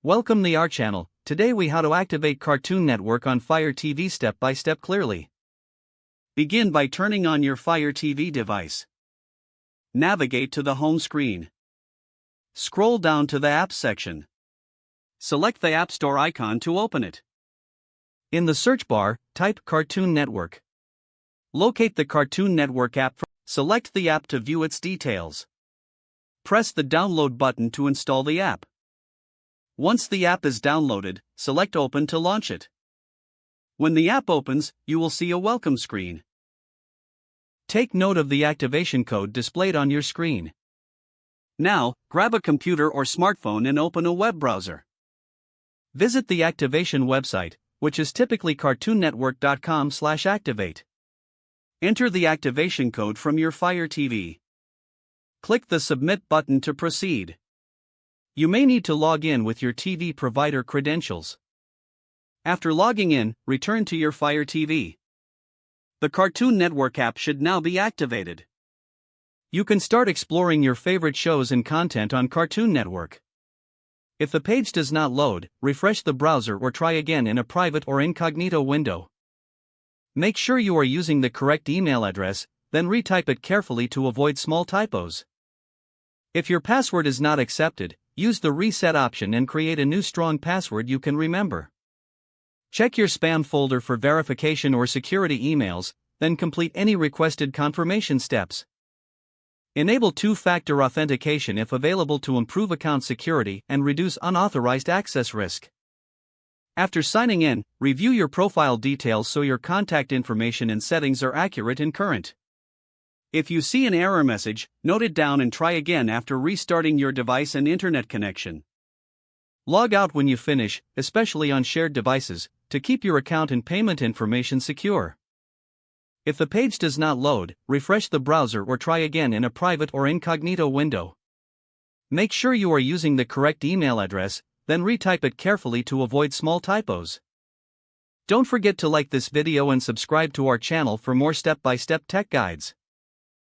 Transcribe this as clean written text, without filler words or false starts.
Welcome to our channel. Today we how to activate Cartoon Network on Fire TV step by step clearly. Begin by turning on your Fire TV device. Navigate to the home screen. Scroll down to the Apps section. Select the App Store icon to open it. In the search bar, type Cartoon Network. Locate the Cartoon Network app. Select the app to view its details. Press the download button to install the app. Once the app is downloaded, select Open to launch it. When the app opens, you will see a welcome screen. Take note of the activation code displayed on your screen. Now, grab a computer or smartphone and open a web browser. Visit the activation website, which is typically cartoonnetwork.com/activate. Enter the activation code from your Fire TV. Click the Submit button to proceed. You may need to log in with your TV provider credentials. After logging in, return to your Fire TV. The Cartoon Network app should now be activated. You can start exploring your favorite shows and content on Cartoon Network. If the page does not load, refresh the browser or try again in a private or incognito window. Make sure you are using the correct email address, then retype it carefully to avoid small typos. If your password is not accepted, use the reset option and create a new strong password you can remember. Check your spam folder for verification or security emails, then complete any requested confirmation steps. Enable two-factor authentication if available to improve account security and reduce unauthorized access risk. After signing in, review your profile details so your contact information and settings are accurate and current. If you see an error message, note it down and try again after restarting your device and internet connection. Log out when you finish, especially on shared devices, to keep your account and payment information secure. If the page does not load, refresh the browser or try again in a private or incognito window. Make sure you are using the correct email address, then retype it carefully to avoid small typos. Don't forget to like this video and subscribe to our channel for more step-by-step tech guides.